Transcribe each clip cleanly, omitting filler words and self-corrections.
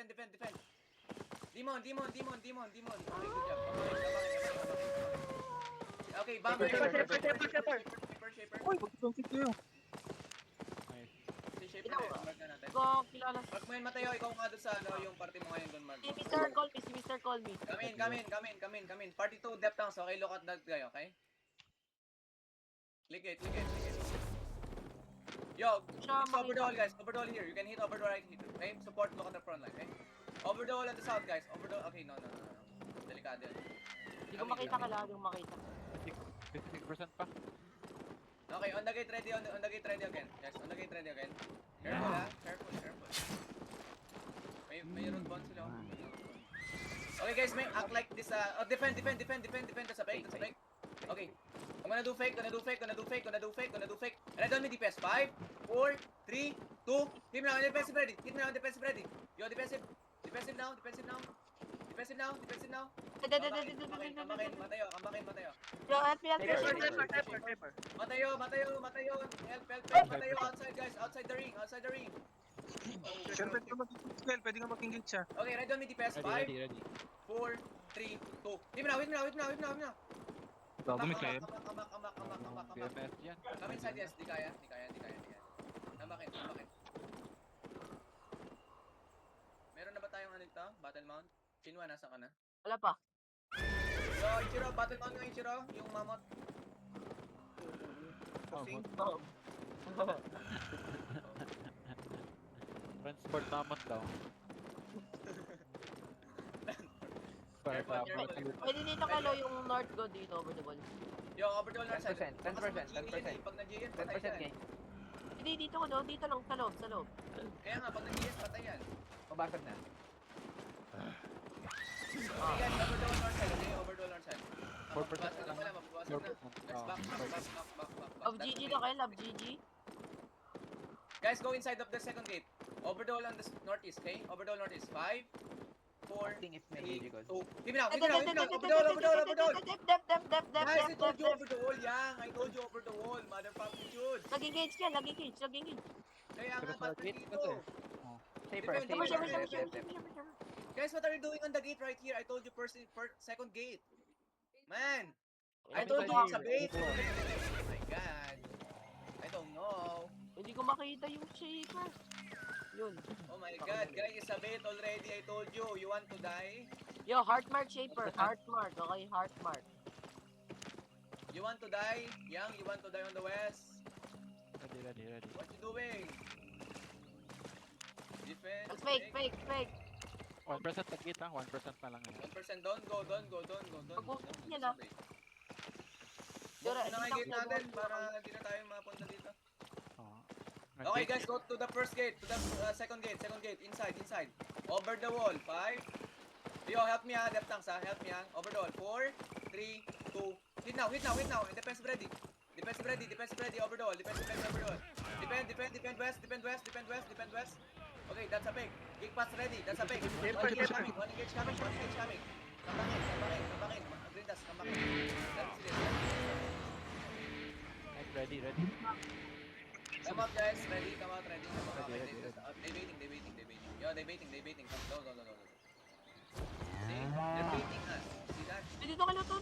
defend. Demon. Okay, good job. Okay, bomber. Shaper. Uy, mag-20 kayo. Si Shaper na, mark na natin. Ko, kilala. Mark mo yun, Mateo, ikaw nga doon sa yung party mo ngayon doon, Mark. Si Mr. Call me, si Mr. Call me. Come in. Party 2, depth tanks, okay? Look at that guy, okay? Click it. Yo, it's overdoll, guys. Overdoll here. You can hit overdoll right here. Okay? Support, look at the front line, okay? Overdoll at the south, guys. Overdoll. Okay, no. Delikado yun. Hindi ko makita ka lang, hindi ko makita. 56% pa. Okay, on the gate ready again. Yes, on the gate ready again. Careful, ha? Careful. May root bond sila. Okay, guys, may act like this. Defend. That's a break. Okay. I'm gonna do fake. And I don't need DPS. 5, 4, 3, 2. Hit me now. Defensive ready. Yo, defensive now. Come back in, Mateo. Yo, help me. Mateo. Help. Mateo, outside, guys. Outside the ring. Sir, pwede nga mag-engage siya. Okay, ready on me DPS. 5, 4, 3, 2. Hit me now. Bago may clear. Come back. PFS yan. Come inside, yes. Di kaya. Come back in. Meron na ba tayong ano ito? Battle mount? Chinwa, nasa ka na? Wala pa. So, Ichiro, battle mount nga Ichiro. Yung mamot. Pusing. Transport mamot daw. Pwede dito kalo yung north go dito over the wall. Yung over the wall na 10%. Pag nag-GS, patay 10% yan. game. Hindi, dito ko do, dito lang, sa loob. Kaya nga, pag nag-GS, patay yan. Mabasag na. Okay guys, over the wall north side. Okay, over the wall north side. 4% Mababasag na lang. pala, mababasag na. Let's back. Love GG na kayo, love GG. Guys, go inside of the second gate. Over the wall on the northeast, okay? Over the wall northeast. 5, 4, I think it's 3, maybe 2. good. Give me now. Over the wall. Guys, I told you over the wall, Yang. I told you over the wall, motherfucking dude. Nag-engage ka, nag-engage. Kaya nga, Pero sa ba't gate dito? Safer. Guys, what are you doing on the gate right here? I told you first, second gate. Man, I told you it's a bait. Oh my god. I don't know. Hindi ko makita yung shaker. Yun. Oh my god, guys, it's a bait already. I told you. You want to die? Yo, heart mark shaper, heart mark. Okay, heart mark. You want to die? Yang, you want to die on the west? Ready. What you doing? Defense. Fake. 1% tagit ha, 1% na lang yun. 1% don't go. Pag-push niya na. Bukas na nga gate natin para hindi na tayo mapunta dito. Oo. Okay guys, go to the first gate, to the second gate, inside. Over the wall, 5. Yo, help me ha, depth tanks ha, help me ha. Over the wall, 4, 3, 2. Hit now. Defensive ready, over the wall, defend west. Okay, that's a peg. Kick pass ready, that's a peg. One engage coming. Come back in. Grindas, come back in. That's it. Ready. Come out guys, ready. They waiting. Yo, they waiting. Come, go. See? They're waiting us. See that? Dito ka lang, to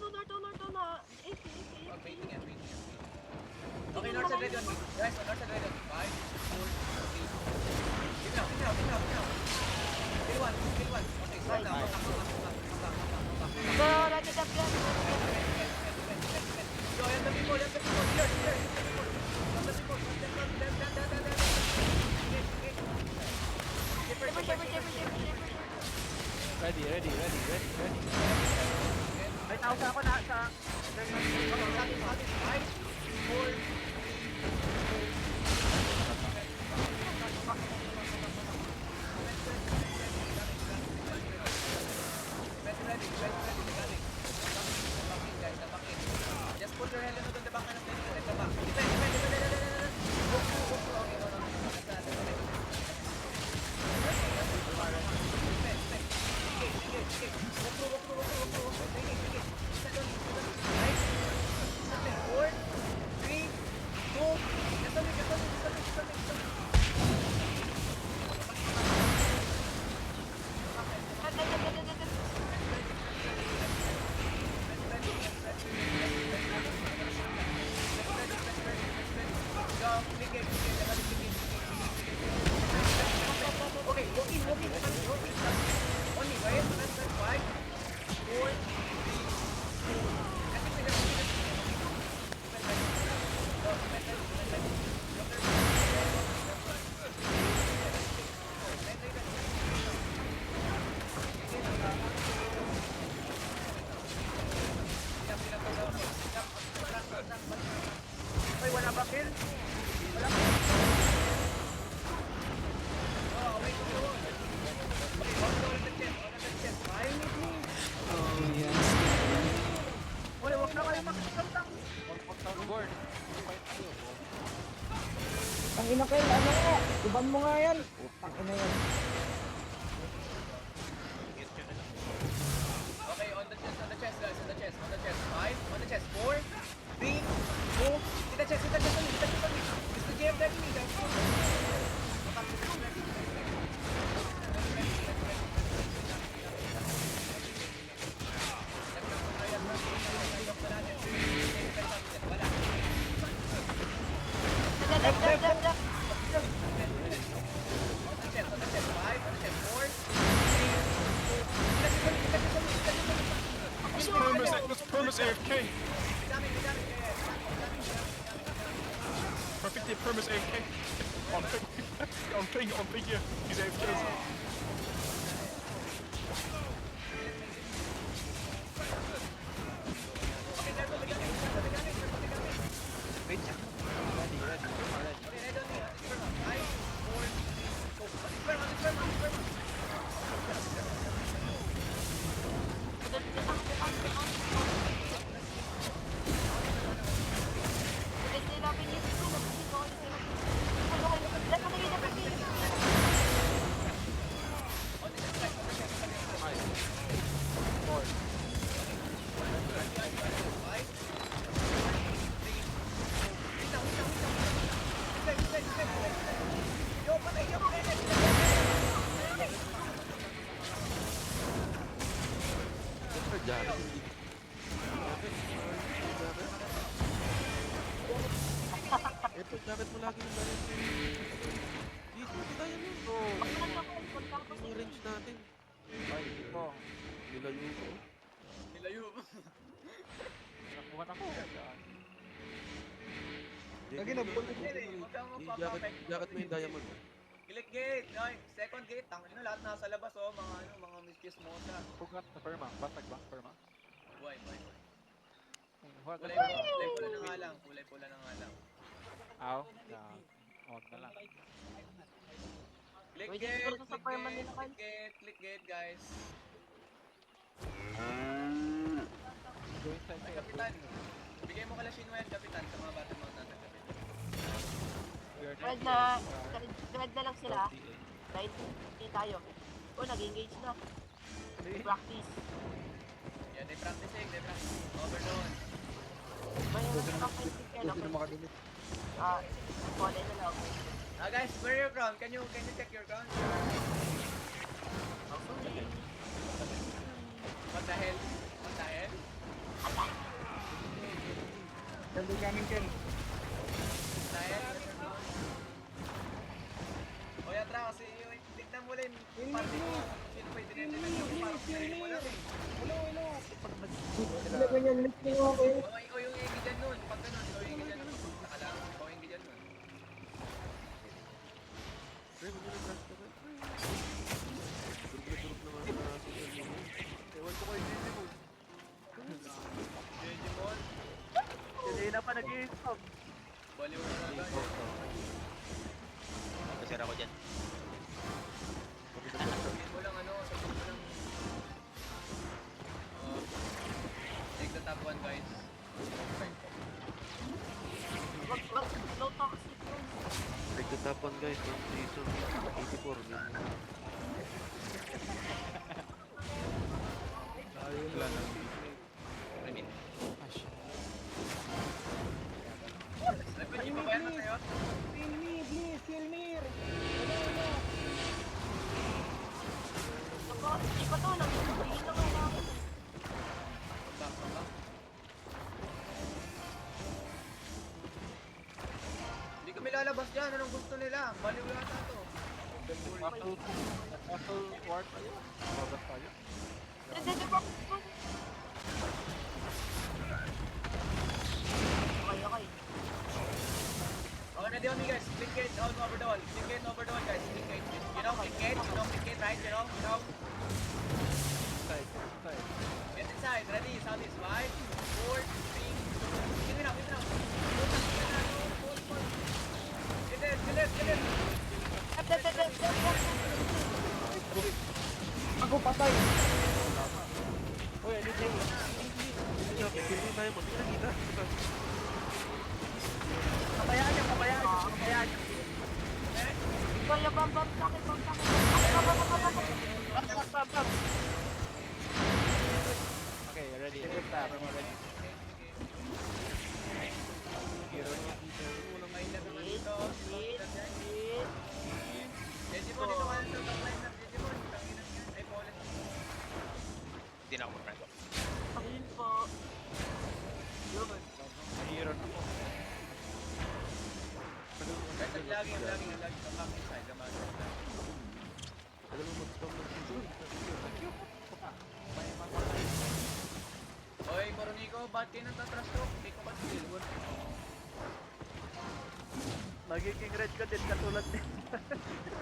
na. Oh, waiting yan. Okay, north side ready on me. Guys, north side ready on me. 5, 4, 3. Give me now. Kill one. Okay, start now. Come back. Go, ready the plan. Yo, help the people. Here. Help the people. Ready. Ay, nausa ako na sa... 5, 4, 3. Just put your hand on the back of the back. Defend. Go. Okay, no. Defend. Go. 4, 3, 2. Only, guys. Let's 5, 4, 3, Ay, wala ba kill? Wala ba? Uy, wag na kayo makikitang. Gord. Ang ina kayo, ano nga? Iban mo nga yan. Utang ina yan. Okay, on the chest, guys, on the chest. 5, on the chest, 4, 3, 2, hit the chest only. It's the game that we guys. On the chest, 5, on the chest, 4, 3, Let's Permis AFK. Perfectly Permis AFK. On ping here. He's AFK. Ito, jacket mo lagi yung galit. Dito, kita yan yun. Yung range natin. Ay, ito. Nilayo ko. Nilayo. Nakuha ako. Lagi na, bullet yan eh. Huwag kang magpapapek. Jacket mo yung diamond. Click gate. Ay, second gate. Tangin na lahat nasa labas oh. Mga miskis mo siya. Pugat na perma. Basag ba? Perma? Buhay. Huwag Kulay pula na nga lang. Kulay pula na nga lang. Aw. On na lang. Click Wait, gate. siguro sa fireman nila, Kyle. Click gate guys. Go inside Ay, kayo. kapitan. Bigay mo kala Shinwa yan, kapitan, sa mga battle mount natin, kapitan. Dread na lang sila. Dahil hindi tayo. Nag-engage na. Practice. Yeah, they practicing. Overload. May offensive kayo. Volley na lang. Guys, where your crown? Can you check your crown? What the hell? Sabi namin Ken. O yan, Tra, kasi tignan mo lang yung party mo. Sino pa yung dinetinan yung party mo lang eh. Sila ganyan, listening ako eh. O yung higi dyan nun. Pag ganun, ikaw yung higi dyan nun. Saka lang, ikaw yung higi dyan nun. Pre, huwag mo na brush ka ba? Durug naman sa social media. Ewan ko kayo dito mo. Digimon, Hindi na pa nag-i-stop. baliw na lang tayo. Kasira ko dyan. Sabihin mo lang sabihin mo lang. Take the top one guys. Wag low toxic yun. Nagtatapan guys, on season 84. Wala na. I mean, Nag-video pa ba yan na tayo? Kill me, please, kill me. Iba to, nag-engage na nga lang. Come back. Hindi kami lalabas dyan. Anong gusto nila? Baliw yata to. Castle ward tayo. Bagas tayo. Okay, okay. Okay, ready on me guys. Click gate on over the wall. Click gate over the wall guys. Click gate. You know click gate? You know click gate, right? You know? Side, side. Get inside. Ready? Sound is 5, 4, 3, 2. Give it up, give it up. Get it. Ako patay. Uy, ano tayo? Hindi tayo mo. Hindi nakita. Kabayaan niyo. Kaya bam sa akin. Bam. Okay, ready. Ready. Hero niya. Walang may level na dito. Hit. Digimon, dito ka na sa top line ng Digimon. Tanginan yan. Ay, Paul. Hindi na ako mag-friend. Ayun po. Yun. Hero na po. Guys, ang laging. Come back inside. Tagal mo mag-spam ng season. Oy, Boronico, ba't kayo nagtatrash talk? Hindi ko consider. Magiging red ka din katulad din.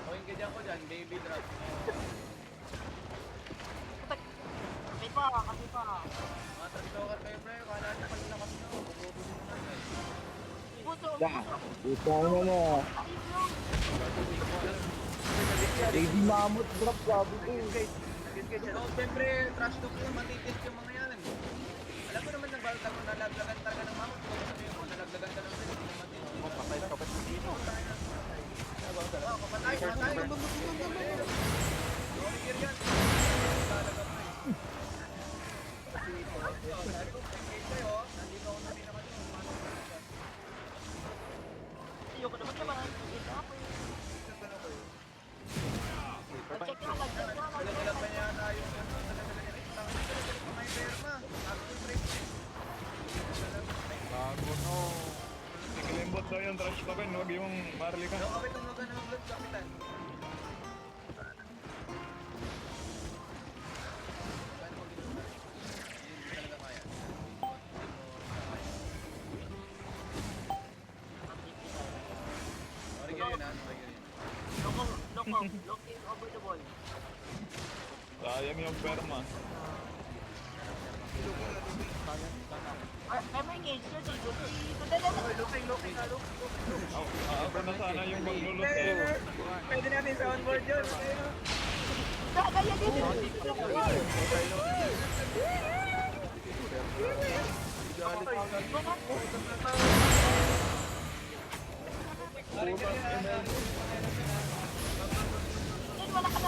Oy, ganyan ko dyan. Baby drop. Kasi pa. Mga trash talker kayo, bro. Kala nyo palilakas nyo. Bububusin nyo natin. Puso. Ito na. Baby mammoth drop, sabi ko. So, siyempre, trash talk yun. Matitis yung mga yan. Alam mo naman, nalaglagan talaga ng mamot. Kung sabihin mo, nalaglagan ka lang sila. Patay ka pa sa dino. Wow, kapatay. Sorry, gear yan. Talaga pa eh. Sabi ko, engage kayo. Nandito ako na rin naman yun. Ayoko naman. Check na. Nalaglag pa niya tayo. Nalaglag niya. May perma. Actual trade. Bago no. Ikilimbot daw yung trash token, huwag yung marley ka. No, kapit ang lugan ng blood, kapitan. Paano mo ginawa? Hindi talaga kaya. Sorry, ganyan na. Sorry, ganyan. Looking over the wall. Sayang yung perma. May engage na dito. Looking. Ako na sana yung maglulot eh. Pwede natin sa onboard yun. Kaya din. Wala ka na.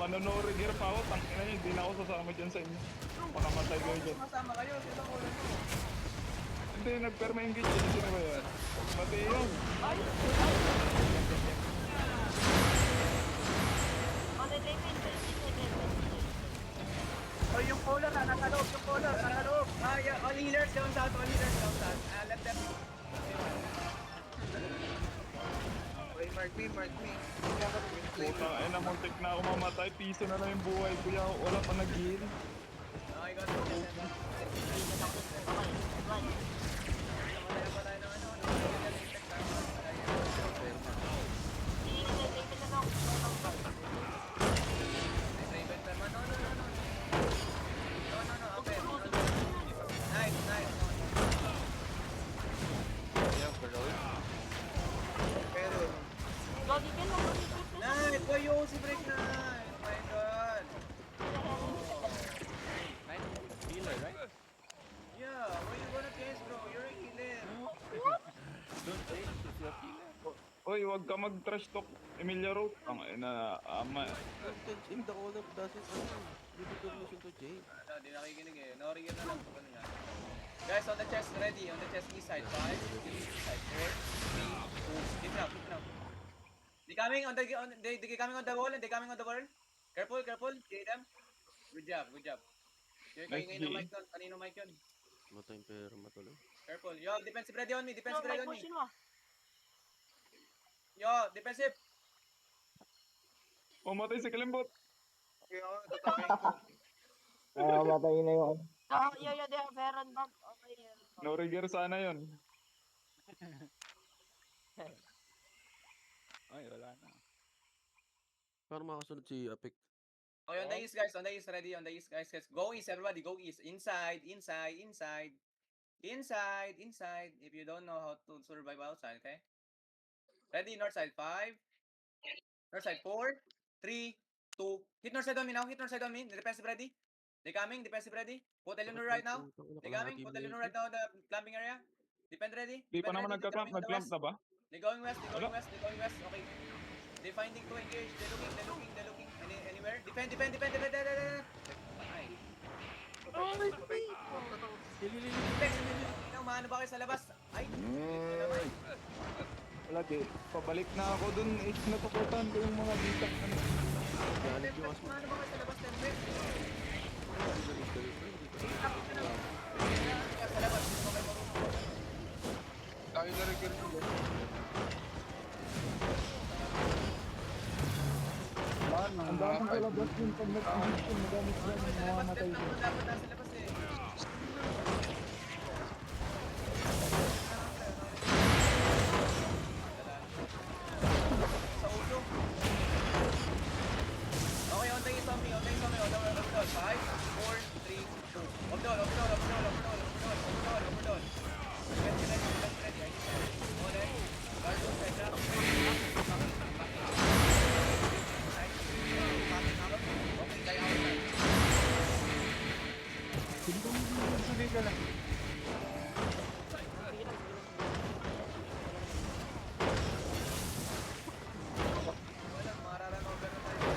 Manonori gear pa ako, tangina nyo, hindi na ako sasama dyan sa inyo. Makamatay kayo dyan. Masama kayo, sila ko lang. Hindi, nagperma yung gate dyan, sino ba yan? Pati yun. O yung polar na nasa loob. All healers down south. Let them. Mark me. Puta, ay namuntik na ako mamatay, piso na lang yung buhay ko, yaw, wala pa nag-heal. Okay, got it. Patay ng ano. Raven perma. No. Okay. Nice. Yeah, bro. Nice! Boy, yung si break na! My God! Nice. Healer, right? Yeah, what you gonna guess, bro? You're a healer! Don't say it's your healer. Oy, wag ka mag-trash talk, Emilia Road. Ang ina, ama. Content in the all of doesn't give recognition to Jay. Ano, di nakikinig eh. Nori yun na lang. Ano nga. Guys, on the chest, ready. On the chest, east side. 5, east side. 4, 3, 2, keep it up. They coming on the wall. Careful. Get them. Good job. Yung Nice kanino G. mic yun? Kanino mic yun? Matay yung pera matuloy. Careful. Yo, defensive ready on me. Defensive ready May on me. push mo. Yo, defensive. Umatay si Kalimbot. Okay, ako, tatakin ko. Matay na yung... Yo, they have Heron bomb. Okay, Heron bomb. No rigger sana yun. Ay, wala na. Paano makasunod si Apek? Okay, on the east, guys. On the east, ready. On the east, guys. Go east, everybody. Go east. Inside, inside, inside. Inside, inside. If you don't know how to survive outside, okay? Ready, north side. 5. North side. 4, 3, 2. Hit north side on me now. Hit north side on me. Defensive ready. They coming. Defensive ready. Put Eleanor right now. They coming. Put Eleanor right now in the clamping area. Defend ready. Di pa Defend naman ready. They're nagka-clamp. coming on the Nag-clamp west. na ba? They going west. They going Wala. west. They going west. Okay. They finding to engage. They looking. They looking. They looking. Anywhere. Defend. Defend. Defend. Defend. Defend. Patay. Maano ba kayo sa labas? Ay, ito naman. Wala di. Pabalik na ako dun. Natukutan ko yung mga ditak na Galit yung asma. Maano ba kayo sa labas, Tempe? Sa labas, hindi mo kayo marunong. Tayo na rigger nyo. Ang daming kalabas yung pag nag-action, magamit yan, mamamatay Dapat din. dapat nasa labas eh. Sa ulo. Okay, on the east on me, on the east on me, on the 5, 4, 3, 2. Overdone. Ready. I need that. Hold it. Guard those heads up. Okay, tayo outside. Sige ka lang. Walang mararanaw ganun tayo.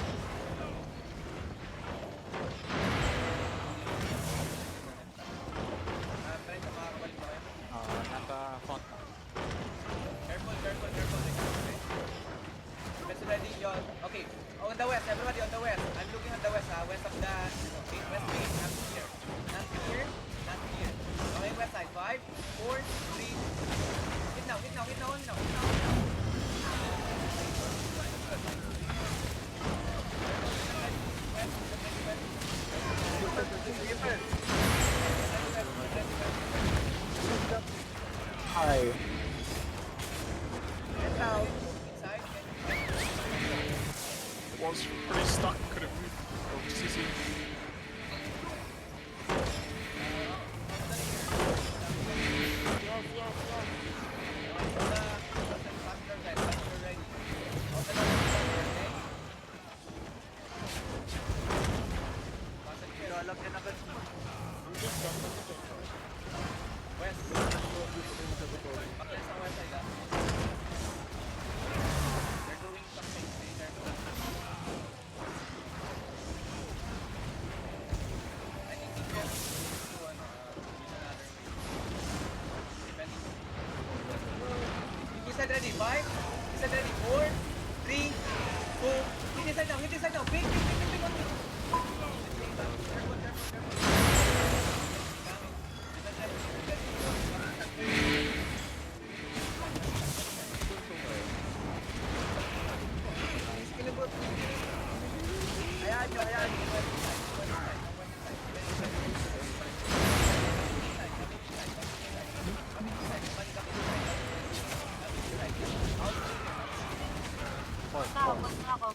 Friend, makakabalik ba kayo? Nasa front. Careful. Let's ready, y'all. Okay, on the west, everybody on the west. I'm looking on the west, west of the west base. Not here. Okay, west side. 5, 4, 3. Hit now. Ay. Get out. Inside. Was pretty stuck. Could've moved. Oh, CC. Alam niya na agad. West. Pagkas sa west side, ah. They're doing something. They're doing I think if you have to use another way. Depending. He said ready. 5. He said ready. 4, 3, 2. Hit this side now. Big on me. Punta ako.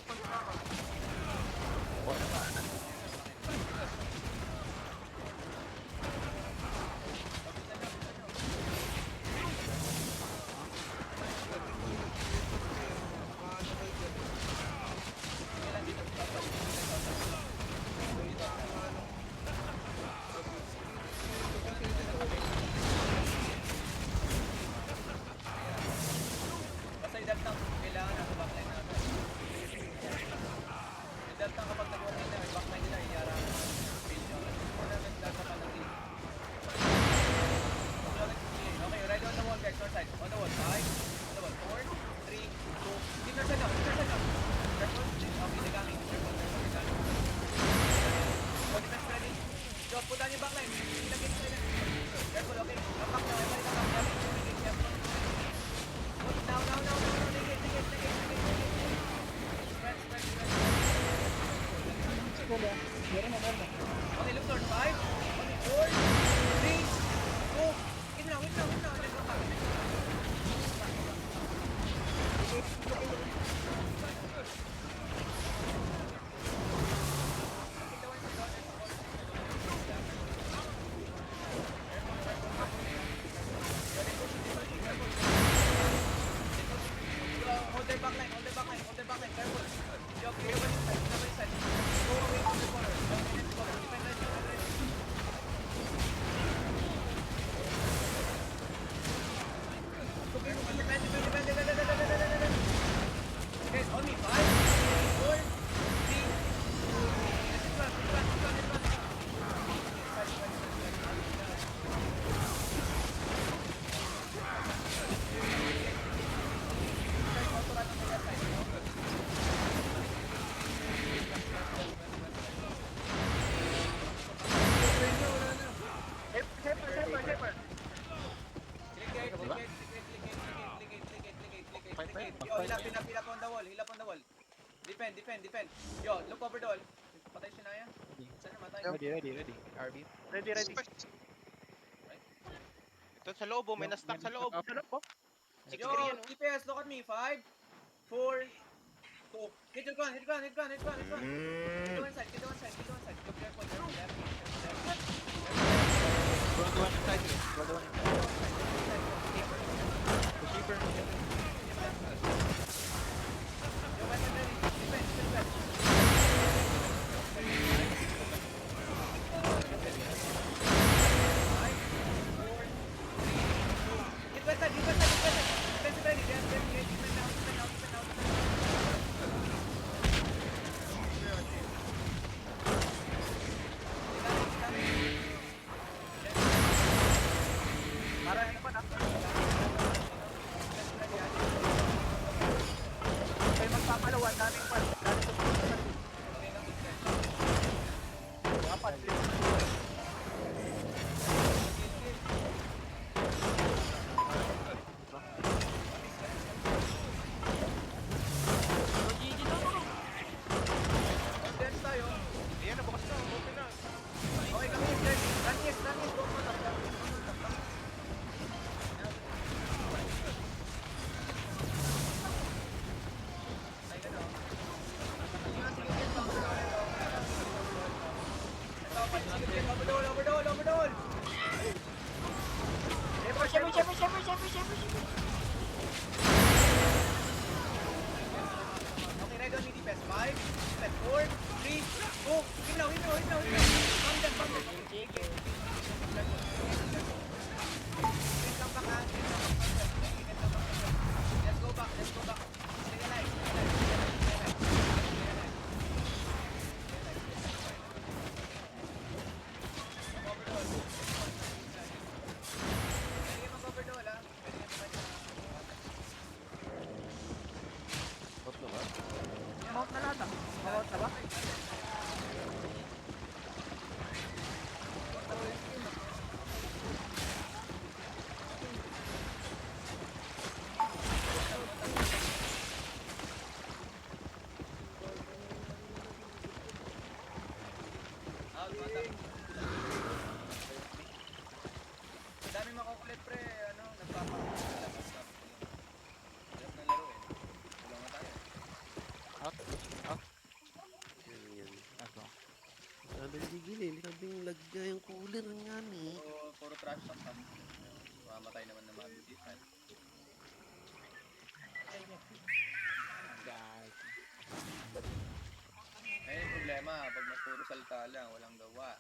defend. Yo, look over doll. Patay si Naya. Saan namatay? Ready. RB. Ready. Ito sa loob, oh. May na-stuck sa loob. Sarap po. 6-3 Yo, yan, oh. DPS, look at me. 5, 4, 2. Hit your gun. Hit one side. Go careful. Left. Go to one inside. Go to one inside. The shipper. Yo, weapon ready. Defend. Hit one side. Defensive ready. Defend now. Para ano pa na? Kayo magpapalawan, daming pa. Apat. Dance tayo. Ayan, nabukas na. Open na. Okay, kami. Run east. Go on top. Overdoll. Siyempre. Okay, ready on ED best. 5, 4, 3, go. Hit now. Bang them. Come back, ha. Let's go back. Stay alive. Pwede kayo mag-overdoll, ha. Mount na lahat ah. Mount na ba? Out, mata. Ang dami makukulit, pre. Nagpapalabas ka. Hirap ng laro, eh. Wala nga tayo. Out. Ako. Sabi ni Gilil, sabing lagya yung cooler nga ni. Puro trash talk, ha. Mamamatay naman ng mga butihan. Guys. Ayun yung problema, pag mas puro salita lang, walang gawa.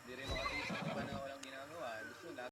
Hindi rin makatingin sa iba na walang ginagawa. Gusto lahat